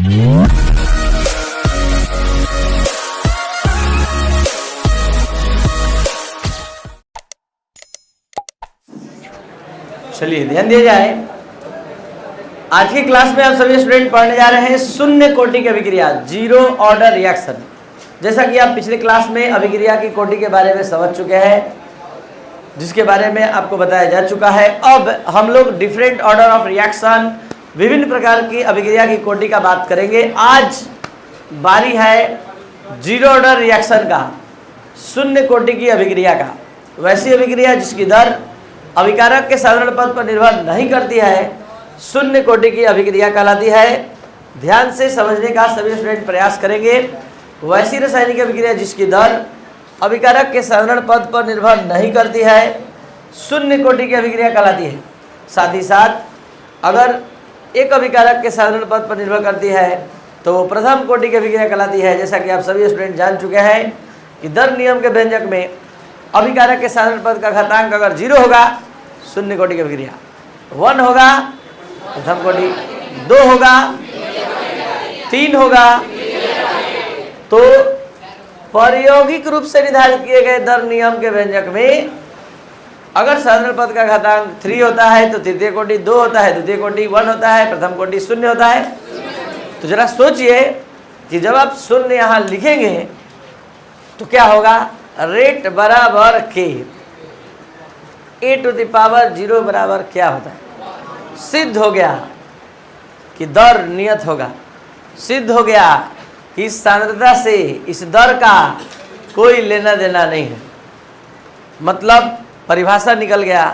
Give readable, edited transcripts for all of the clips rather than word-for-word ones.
चलिए ध्यान दिया जाए। आज की क्लास में आप सभी स्टूडेंट पढ़ने जा रहे हैं शून्य कोटि की अभिक्रिया, जीरो ऑर्डर रिएक्शन। जैसा कि आप पिछले क्लास में अभिक्रिया की कोटि के बारे में समझ चुके हैं, जिसके बारे में आपको बताया जा चुका है। अब हम लोग डिफरेंट ऑर्डर ऑफ रिएक्शन, विभिन्न प्रकार की अभिक्रिया की कोटि का बात करेंगे। आज बारी है जीरो ऑर्डर रिएक्शन का, शून्य कोटि की अभिक्रिया का। वैसी अभिक्रिया जिसकी दर अभिकारक के साधारण पद पर निर्भर नहीं करती है, शून्य कोटि की अभिक्रिया कहलाती है। ध्यान से समझने का सभी स्टूडेंट प्रयास करेंगे। वैसी रासायनिक अभिक्रिया जिसकी दर अभिकारक के साधारण पद पर निर्भर नहीं करती है, शून्य कोटि की अभिक्रिया कहलाती है। साथ ही साथ अगर एक अभिकारक के साधारण पद पर निर्भर करती है तो वो प्रथम कोटि की अभिक्रिया कहलाती है। जैसा कि आप सभी स्टूडेंट जान चुके हैं कि दर नियम के व्यंजक में अभिकारक के साधारण पद का घातांक अगर 0 होगा, शून्य कोटि की अभिक्रिया, 1 होगा प्रथम कोटि, 2 होगा, 3 होगा, तो प्रायोगिक रूप से निर्धारित किए गए दर नियम के व्यंजक में अगर साधारण पद का घातांक 3 होता है तो तृतीय कोटि, 2 होता है द्वितीय कोटि, 1 होता है प्रथम कोटि, 0 होता है। तो जरा सोचिए कि जब आप शून्य यहाँ लिखेंगे तो क्या होगा। रेट बराबर के, a⁻0 बराबर क्या होता है, सिद्ध हो गया कि दर नियत होगा। सिद्ध हो गया कि इस सांद्रता से इस दर का कोई लेना देना नहीं है। मतलब परिभाषा निकल गया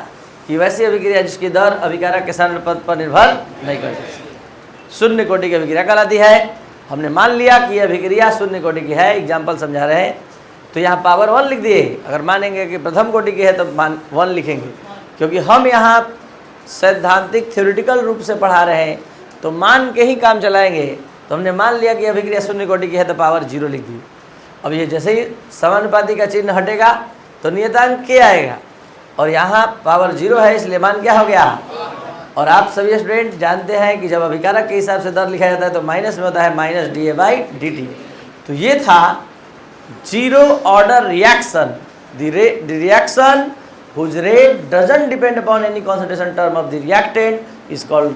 कि वैसी अभिक्रिया जिसकी दर अभिकारक के साधारण पद पर निर्भर नहीं करती, शून्य कोटि की अभिक्रिया कहलाती है। हमने मान लिया कि यह अभिक्रिया शून्य कोटि की है, एग्जाम्पल समझा रहे हैं तो यहाँ पावर 1 लिख दिए। अगर मानेंगे कि प्रथम कोटि की है तो 1 लिखेंगे, क्योंकि हम यहाँ सैद्धांतिक थ्योरेटिकल रूप से पढ़ा रहे हैं तो मान के ही काम चलाएंगे। तो हमने मान लिया कि अभिक्रिया शून्य कोटि की है तो पावर 0 लिख दी। अब ये जैसे ही समानुपाती का चिन्ह हटेगा तो नियतांक के आएगा, और यहाँ पावर 0 है इसलिए मान क्या हो गया। और आप सभी स्टूडेंट जानते हैं कि जब अभिकारक के हिसाब से दर लिखा जाता है तो माइनस में होता है -dA/dt। तो ये था zero order reaction, the reaction whose rate doesn't depend upon any concentration term of the reactant is called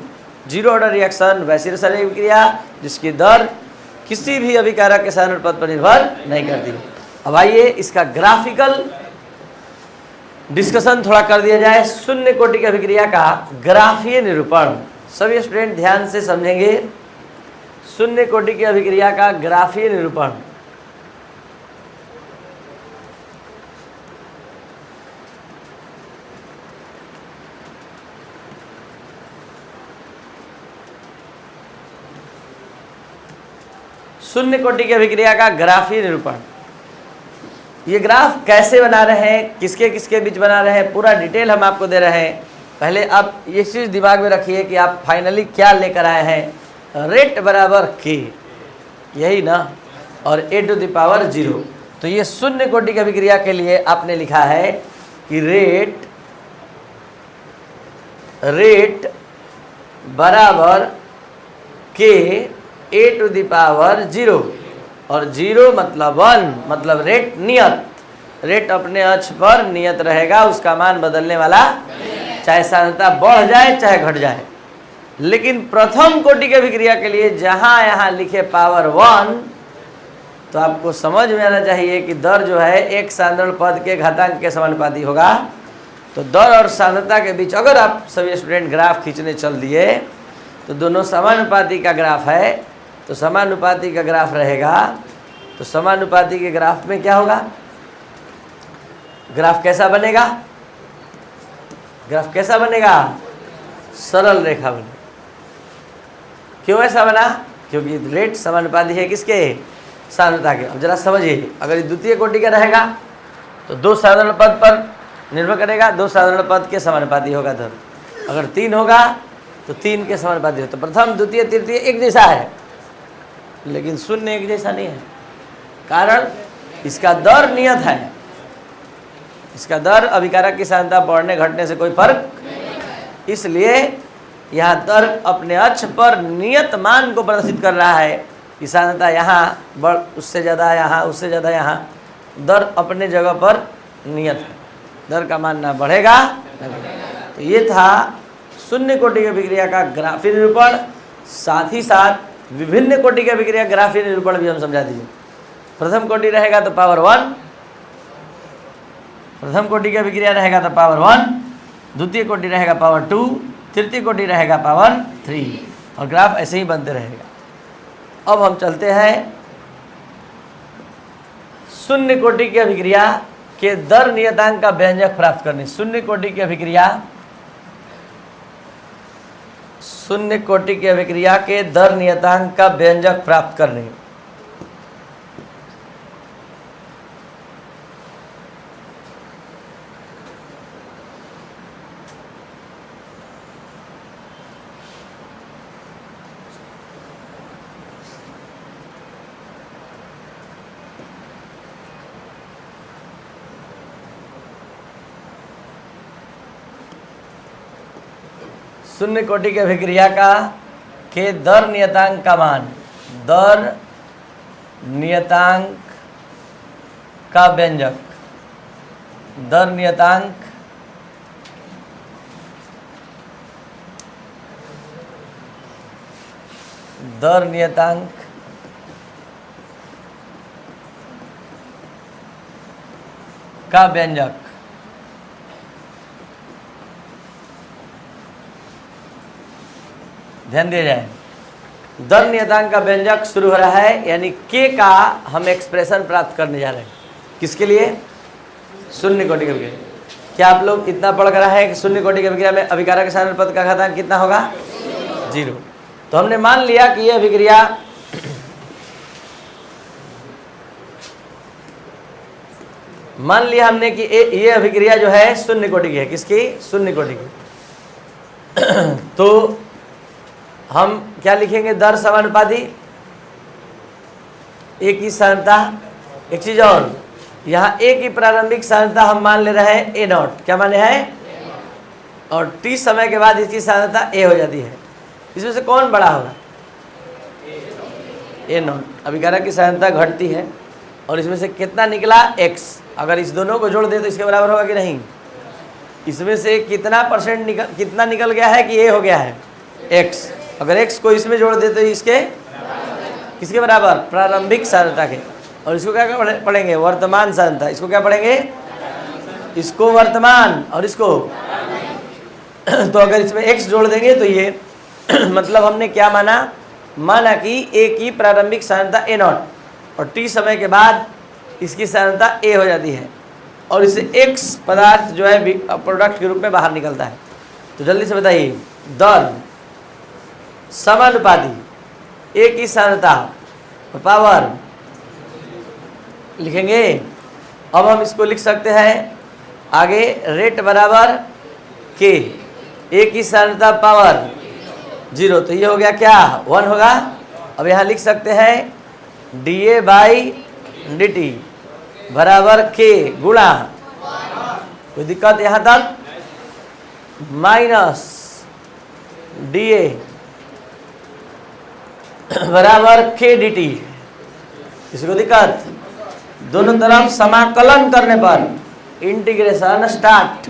zero order reaction. वैसी रासायनिक अभिक्रिया जिसकी दर किसी भी अभिकारक के साधारण पद पर निर्भर नहीं करती। अब आइए इसका ग्राफिकल डिस्कशन थोड़ा कर दिया जाए। शून्य कोटि की अभिक्रिया का ग्राफीय निरूपण सभी स्टूडेंट ध्यान से समझेंगे। शून्य कोटि की अभिक्रिया का ग्राफीय निरूपण, शून्य कोटि की अभिक्रिया का ग्राफीय निरूपण। ये ग्राफ कैसे बना रहे हैं, किसके किसके बीच बना रहे हैं, पूरा डिटेल हम आपको दे रहे हैं। पहले आप ये चीज़ दिमाग में रखिए कि आप फाइनली क्या लेकर आए हैं। रेट बराबर के, यही ना, और a⁻0। तो ये शून्य कोटि की अभिक्रिया के लिए आपने लिखा है कि रेट बराबर के a⁻0, और 0 मतलब 1, मतलब रेट नियत। रेट अपने अक्ष पर नियत रहेगा, उसका मान बदलने वाला, चाहे सांद्रता बढ़ जाए चाहे घट जाए। लेकिन प्रथम कोटि की अभिक्रिया के लिए जहाँ यहाँ लिखे पावर 1, तो आपको समझ में आना चाहिए कि दर जो है एक साधारण पद के घातांक के समानुपाती होगा। तो दर और सांद्रता के बीच अगर आप सभी स्टूडेंट ग्राफ खींचने चल दिए तो दोनों समानुपाती का ग्राफ है, तो समानुपाती का ग्राफ रहेगा। तो समानुपाती के ग्राफ में क्या होगा, ग्राफ कैसा बनेगा, ग्राफ कैसा बनेगा, सरल रेखा बनेगा। क्यों ऐसा बना, क्योंकि रेट समानुपाती है किसके, सांद्रता के। अब जरा समझिए, अगर ये द्वितीय कोटि का रहेगा तो 2 साधारण पद पर निर्भर करेगा, 2 साधारण पद के समानुपाती होगा दर। अगर 3 होगा तो 3 के समानुपाती हो। तो प्रथम द्वितीय तृतीय एक जैसा है, लेकिन शून्य एक जैसा नहीं है। कारण इसका दर नियत है, इसका दर अभिकारक की सांद्रता बढ़ने घटने से कोई फर्क, इसलिए यहाँ तर्क अपने अक्ष पर नियत मान को प्रदर्शित कर रहा है कि साधारणतः यहाँ बढ़, उससे ज़्यादा यहाँ, उससे ज़्यादा यहाँ। दर अपने जगह पर नियत है, दर का मान ना बढ़ेगा ना घटेगा। तो ये था शून्य कोटि की अभिक्रिया का ग्राफीय निरूपण, साथ ही साथ विभिन्न कोटि की अभिक्रिया ग्राफीय निरूपण भी हम समझा दीजिए। प्रथम कोटि रहेगा तो पावर 1, प्रथम कोटि की अभिक्रिया रहेगा तो पावर 1, द्वितीय कोटि रहेगा पावर 2, तृतीय कोटि रहेगा पावर 3, और ग्राफ ऐसे ही बनते रहेगा। अब हम चलते हैं शून्य कोटि की अभिक्रिया के दर नियतांक का व्यंजक प्राप्त करने। शून्य कोटि की अभिक्रिया, शून्य कोटि की अभिक्रिया के दर नियतांक का व्यंजक प्राप्त करने। शून्य कोटि की अभिक्रिया का के दर नियतांक का मान, दर नियतांक का व्यंजक, दर नियतांक दर नियतांक का व्यंजक। ध्यान दिया जाए, दर नियतांक का व्यंजक शुरू हो रहा है, यानी के का हम एक्सप्रेशन प्राप्त करने जा रहे हैं। किसके लिए? शून्य कोटि की अभिक्रिया। क्या आप लोग इतना पढ़ कर आए हैं कि शून्य कोटि की अभिक्रिया में अभिकारक साधारण पद का घातांक कितना होगा? 0। तो हमने मान लिया कि यह अभिक्रिया मान लिया हमने कि ये अभिक्रिया जो है शून्य कोटि की है। किसकी? शून्य कोटि की। तो हम क्या लिखेंगे? दर समानुपाती, एक की साधारणता। एक चीज और, यहाँ ए की प्रारंभिक साधारणता हम मान ले रहे हैं A0। क्या माने हैं? और t समय के बाद इसकी साधारणता A हो जाती है। इसमें से कौन बड़ा होगा? A0। अभिकारक की साधारणता घटती है और इसमें से कितना निकला? x। अगर इस दोनों को जोड़ दे तो इसके बराबर होगा कि नहीं? इसमें से कितना परसेंट कितना निकल गया है कि A हो गया है? x। अगर x को इसमें जोड़ दे तो इसके किसके बराबर? प्रारंभिक साधारणता के। और इसको क्या पढ़ेंगे? वर्तमान साधारणता। इसको क्या पढ़ेंगे? इसको वर्तमान और इसको तो अगर इसमें x जोड़ देंगे तो ये मतलब हमने क्या माना? माना कि a की प्रारंभिक साधारणता A0 और t समय के बाद इसकी साधारणता A हो जाती है और इससे x पदार्थ जो है प्रोडक्ट के रूप में बाहर निकलता है। तो जल्दी से बताइए, दर समानुपाती ए की साधारणता पावर लिखेंगे। अब हम इसको लिख सकते हैं आगे, रेट बराबर के, ए की साधारणता पावर 0। तो ये हो गया क्या? 1 होगा। अब यहाँ लिख सकते हैं dA/dt बराबर के गुणा, कोई दिक्कत यहाँ तक, माइनस dA बराबर के dt। इसको दिक्कत? दोनों तरफ समाकलन करने पर इंटीग्रेशन स्टार्ट।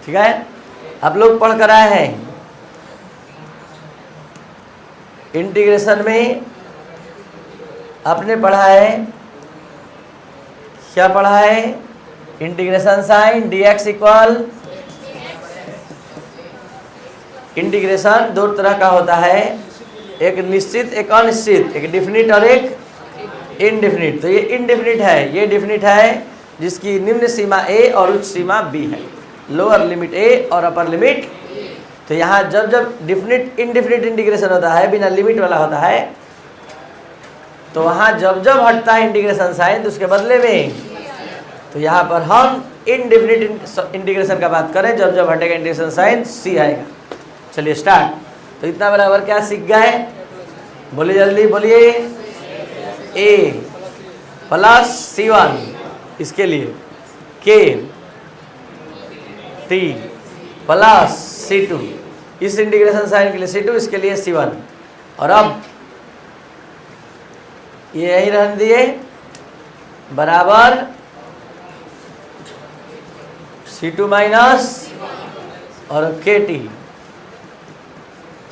ठीक है, आप लोग पढ़ कर आए हैं। इंटीग्रेशन में आपने पढ़ा है, क्या पढ़ा है? Integration sine dx equal, integration दो तरह का होता है, एक निश्चित एक अनिश्चित, एक डिफिनिट और एक इनडिफिनिट। तो ये इनडिफिनिट है, ये डिफिनिट है जिसकी निम्न सीमा a और उच्च सीमा b है, लोअर लिमिट a और अपर लिमिट। तो यहाँ जब जब डिफिनिट इनडिफिनिट इंटीग्रेशन होता है, बिना लिमिट वाला होता है, तो वहाँ जब जब हटता है इंटीग्रेशन साइन तो उसके बदले में, तो यहाँ पर हम इनडिफिनिट इंटीग्रेशन का बात करें, जब जब हटेगा इंटीग्रेशन साइन c आएगा। चलिए स्टार्ट। तो इतना बराबर क्या सीख गए? बोलिए जल्दी बोलिए। a प्लस C1 इसके लिए के टी प्लस C2, इस इंटीग्रेशन साइन के लिए C2, इसके लिए C1। और अब ये यही रहने दिए बराबर C2 माइनस और के टी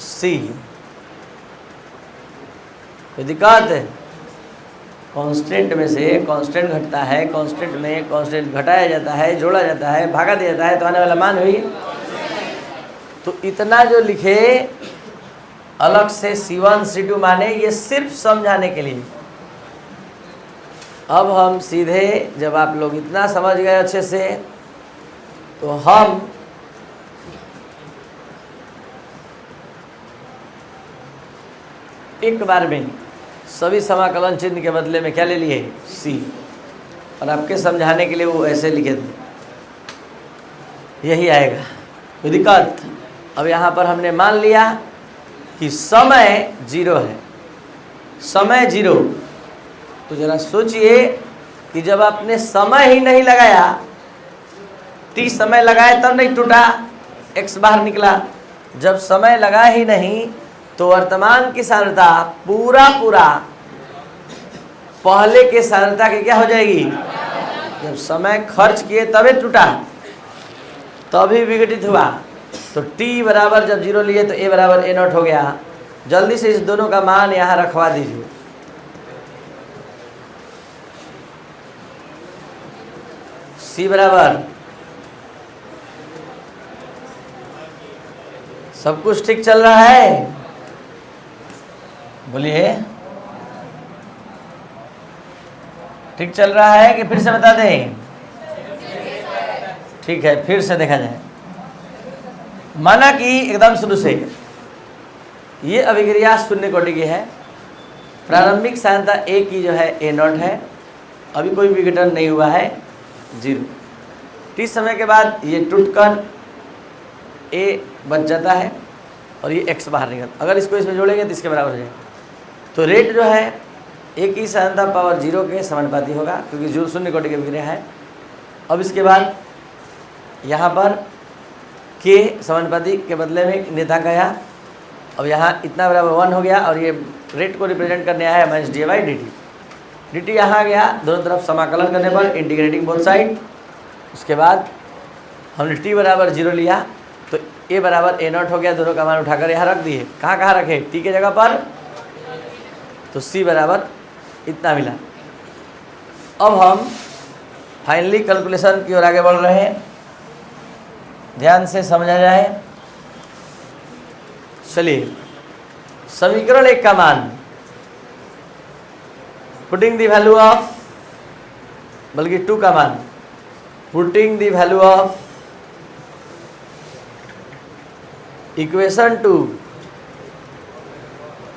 सी। कोई दिक्कत है? कांस्टेंट में से कांस्टेंट घटता है, कांस्टेंट में कांस्टेंट घटाया जाता है, जोड़ा जाता है, भागा दिया जाता है, तो आने वाला मान हुई। तो इतना जो लिखे अलग से C1 C2 माने, ये सिर्फ समझाने के लिए। अब हम सीधे, जब आप लोग इतना समझ गए अच्छे से, तो हम एक बार में सभी समाकलन चिन्ह के बदले में क्या ले लिए? C। और आपके समझाने के लिए वो ऐसे लिखे थे, यही आएगा। कोई दिक्कत? अब यहाँ पर हमने मान लिया कि समय 0 है, समय 0। तो जरा सोचिए कि जब आपने समय ही नहीं लगाया, t समय लगाए तब नहीं टूटा, x बाहर निकला। जब समय लगा ही नहीं तो वर्तमान की सांद्रता पूरा पहले के सांद्रता की क्या हो जाएगी? जब समय खर्च किए तभी टूटा, तभी विघटित हुआ। तो t बराबर जब 0 लिए तो a बराबर a0 हो गया। जल्दी से इस दोनों का मान यहाँ रखवा दीजिए। c बराबर, सब कुछ ठीक चल रहा है? बोलिए, ठीक चल रहा है कि फिर से बता दें? ठीक है, फिर से देखा जाए। माना कि एकदम शुरू से ये अभिक्रिया शून्य कोटि की है। प्रारंभिक सांद्रता A की जो है A0 है, अभी कोई विघटन नहीं हुआ है, 0। t समय के बाद ये टूटकर A बच जाता है और ये x बाहर निकलता। अगर इसको इसमें जोड़ेंगे तो इसके बराबर हो जाएगा। तो रेट जो है A की सांद्रता पावर 0 के समानुपाती होगा, क्योंकि जो शून्य कोटि की अभिक्रिया है। अब इसके बाद यहाँ पर k समानुपाती के बदले में नियतांक आया। अब यहाँ इतना बराबर 1 हो गया, और ये रेट को रिप्रेजेंट करने आया माइनस dy/dt। dt यहाँ आ गया, दोनों तरफ समाकलन करने पर इंटीग्रेटिंग बोथ साइड। उसके बाद हमने t बराबर 0 लिया, तो a बराबर a0 हो गया। दोनों का मान उठाकर यहाँ रख दिए। कहाँ कहाँ रखे? t के जगह पर। तो c बराबर इतना मिला। अब हम फाइनली कैलकुलेशन की ओर आगे बढ़ रहे हैं, ध्यान से समझा जाए। चलिए, समीकरण 1 का मान, पुटिंग द वैल्यू ऑफ, बल्कि 2 का मान, putting the value of equation 2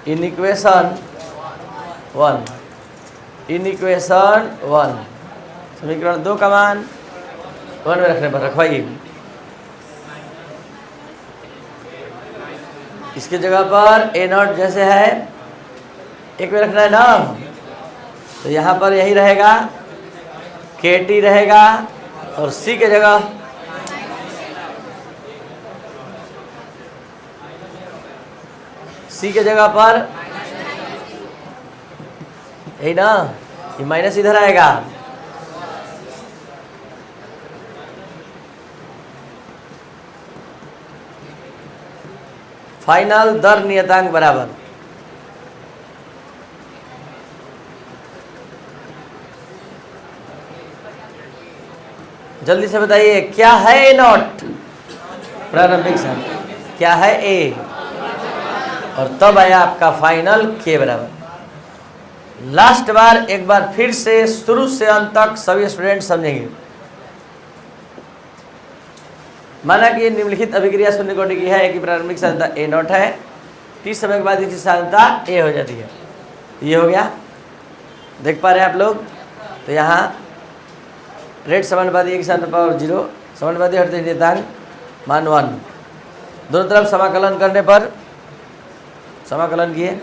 in equation 1, in equation 1। समीकरण 2 का मान 1 में रखने पर रखवाइए। इसके जगह पर a0 जैसे है 1 में रखना है ना, तो यहाँ पर यही रहेगा, kt रहेगा, और c के जगह पर यही ना, ये माइनस इधर आएगा। फाइनल दर नियतांक बराबर, जल्दी से बताइए क्या है A0? प्रारंभिक सांद्रता क्या है A, और तब आया आपका फाइनल K बराबर। लास्ट बार एक बार फिर से शुरू से अंत तक सभी स्टूडेंट समझेंगे। माना कि निम्नलिखित अभिक्रिया शून्य कोटि की है, एक की प्रारंभिक सांद्रता A0 है, t समय के बाद इसकी सांद्रता A हो जाती है। ये हो गया, देख पा रहे हैं आप लोग? तो यहाँ रेट समानुपाती एक सांद्रता पावर 0, समानुपाती हटते नियतांक मान 1। दोनों तरफ समाकलन करने पर, समाकलन किए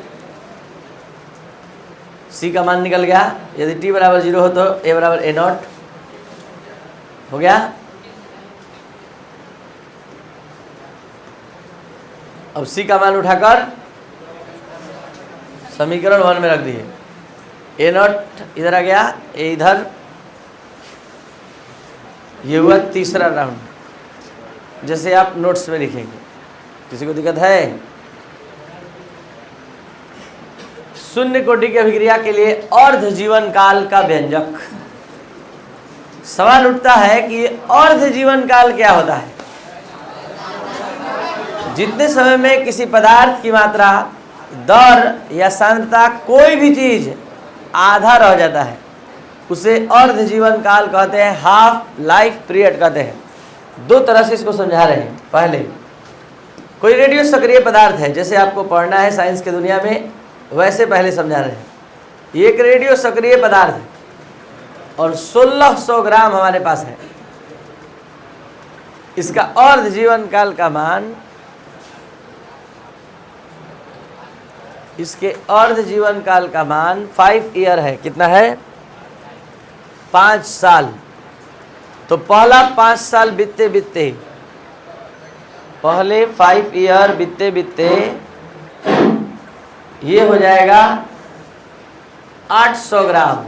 सी का मान निकल गया। यदि टी बराबर 0 हो तो ए बराबर ए नॉट हो गया। अब सी का मान उठाकर समीकरण 1 में रख दिए। ए नॉट इधर आ गया, ए इधर, ये हुआ तीसरा राउंड। जैसे आप नोट्स में लिखेंगे। किसी को दिक्कत है? शून्य कोटि की अभिक्रिया के लिए अर्ध जीवन काल का व्यंजक। सवाल उठता है कि अर्ध जीवन काल क्या होता है? जितने समय में किसी पदार्थ की मात्रा, दर या सांद्रता, कोई भी चीज आधा रह जाता है, उसे अर्ध जीवन काल कहते हैं, हाफ लाइफ पीरियड कहते हैं। दो तरह से इसको समझा रहे हैं। पहले, कोई रेडियो सक्रिय पदार्थ है, जैसे आपको पढ़ना है साइंस की दुनिया में, वैसे पहले समझा रहे हैं। ये एक रेडियो सक्रिय पदार्थ है और 1600 ग्राम हमारे पास है। इसका अर्ध जीवन काल का मान, इसके अर्ध जीवन काल का मान 5 ईयर है। कितना है? 5 साल। तो पहला 5 साल बीतते बीतते, पहले 5 ईयर बीतते बीतते ये हो जाएगा 800 ग्राम।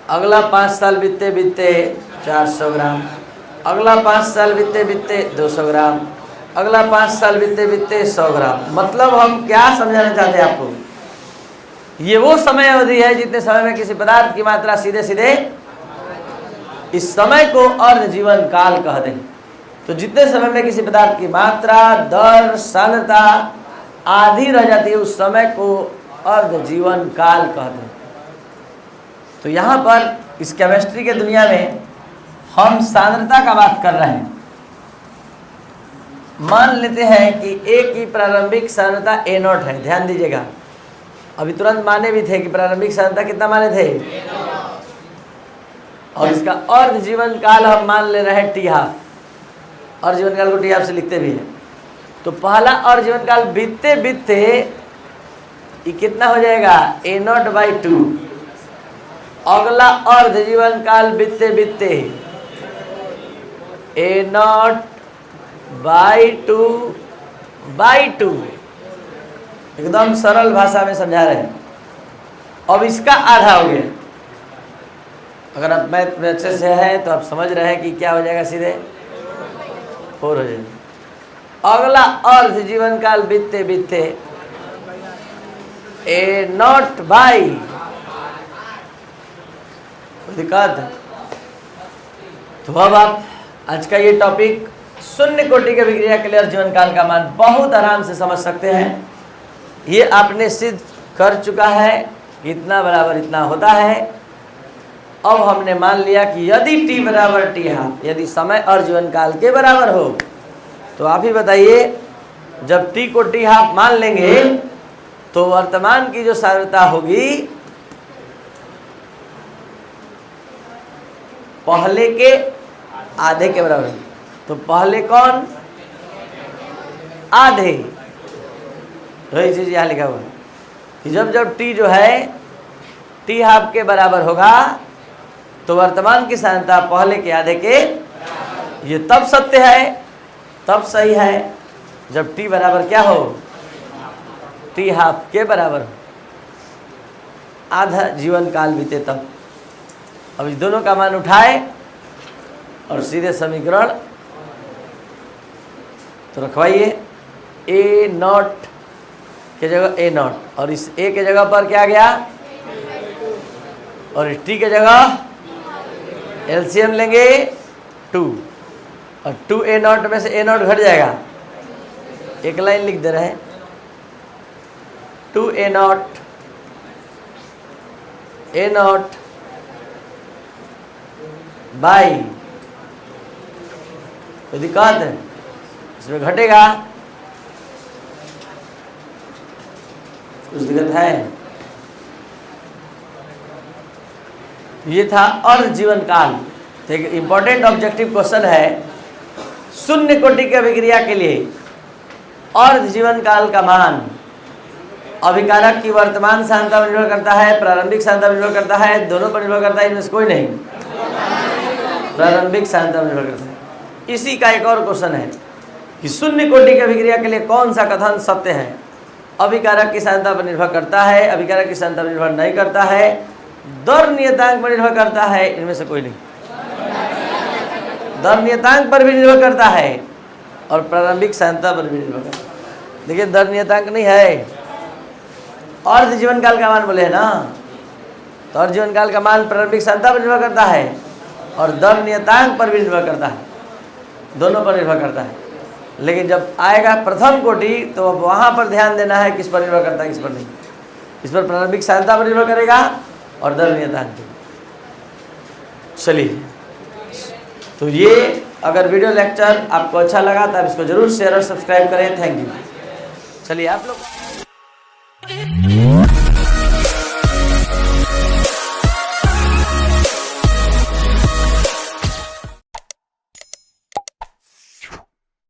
अगला 5 साल बीतते बीतते 400 ग्राम। अगला 5 साल बीतते बीतते 200 ग्राम। अगला 5 साल बीतते बीतते 100 ग्राम। मतलब हम क्या समझाना चाहते हैं आपको? ये वो समय अवधि है जितने समय में किसी पदार्थ की मात्रा सीधे सीधे, इस समय को अर्ध जीवन काल कहते हैं। तो जितने समय में किसी पदार्थ की मात्रा, दर, सांद्रता आधी रह जाती है, उस समय को अर्ध जीवन काल कहते हैं। तो यहाँ पर इस केमिस्ट्री के दुनिया में हम सांद्रता का बात कर रहे हैं। मान लेते हैं कि ए की प्रारंभिक सांद्रता ए नॉट है। ध्यान दीजिएगा, अभी तुरंत माने भी थे कि प्रारंभिक सांद्रता कितना माने थे, और इसका अर्ध जीवन काल हम मान ले रहे हैं टी हाफ। अर्ध जीवन काल को टी हाफ से लिखते भी हैं। तो पहला अर्ध जीवन काल बीतते बीतते ये कितना हो जाएगा? ए नॉट बाई 2। अगला अर्ध जीवन काल बीतते बीतते ए नॉट बाई 2 एकदम सरल भाषा में समझा रहे हैं। अब इसका आधा हो गया। अगर आप मैथ में अच्छे से हैं तो आप समझ रहे हैं कि क्या हो जाएगा, सीधे 4 हो जाएगा। अगला अर्ध जीवन काल बीतते बीतते ए नॉट बाई, दिक्कत। तो अब आप आज का ये टॉपिक शून्य कोटि की अभिक्रिया के लिए अर्ध जीवन काल का मान बहुत आराम से समझ सकते हैं। ये आपने सिद्ध कर चुका है कि इतना बराबर इतना होता है। अब हमने मान लिया कि यदि t बराबर टी हाफ, यदि समय और जीवन काल के बराबर हो, तो आप ही बताइए, जब t को टी हाफ मान लेंगे तो वर्तमान की जो सांद्रता होगी पहले के आधे के बराबर। तो पहले कौन? आधे। वही चीज यहाँ लिखा हुआ है कि जब जब t जो है टी हाफ के बराबर होगा तो वर्तमान की सांद्रता पहले के आधे के, ये तब सत्य है, तब सही है जब t बराबर क्या हो? टी हाफ के बराबर हो, आधा जीवन काल बीते तब। अब इस दोनों का मान उठाए और सीधे समीकरण तो रखवाइए। ए नॉट के जगह ए नॉट, और इस ए के जगह पर क्या गया, और इस टी के जगह एलसीएम लेंगे 2, और 2 ए नॉट में से ए नॉट घट जाएगा। एक लाइन लिख दे रहे हैं, 2 ए नॉट बाई, कोई दिक्कत है इसमें? घटेगा, कुछ दिक्कत है? ये था अर्ध जीवन काल। तो एक इंपॉर्टेंट ऑब्जेक्टिव क्वेश्चन है, शून्य कोटि की अभिक्रिया के लिए अर्ध जीवन काल का मान अभिकारक की वर्तमान सांद्रता पर निर्भर करता है, प्रारंभिक सांद्रता पर निर्भर करता है, दोनों पर निर्भर करता है, इनमें से कोई नहीं, प्रारंभिक सांद्रता पर निर्भर करता है। इसी का एक और क्वेश्चन है कि शून्य कोटि की अभिक्रिया के लिए कौन सा कथन सत्य है? अभिकारक की सांद्रता पर निर्भर करता है, अभिकारक की सांद्रता पर निर्भर नहीं करता है, दर नियतांक पर निर्भर करता है, इनमें से कोई नहीं, दर नियतांक पर भी निर्भर करता है और प्रारंभिक सांद्रता पर भी निर्भर करता है। देखिए दर नियतांक नहीं है, अर्ध जीवन काल का मान बोले है ना, तो अर्ध जीवन काल का मान प्रारंभिक सांद्रता पर निर्भर करता है और दर नियतांक पर भी निर्भर करता है, दोनों पर निर्भर करता है। लेकिन जब आएगा प्रथम कोटि तो अब वहाँ पर ध्यान देना है किस पर निर्भर करता है, किस पर नहीं। इस पर प्रारंभिक सांद्रता पर निर्भर करेगा और दर नियतांक पर। चलिए, तो ये अगर वीडियो लेक्चर आपको अच्छा लगा तो आप इसको जरूर शेयर और सब्सक्राइब करें। Thank you. चलिए आप लोग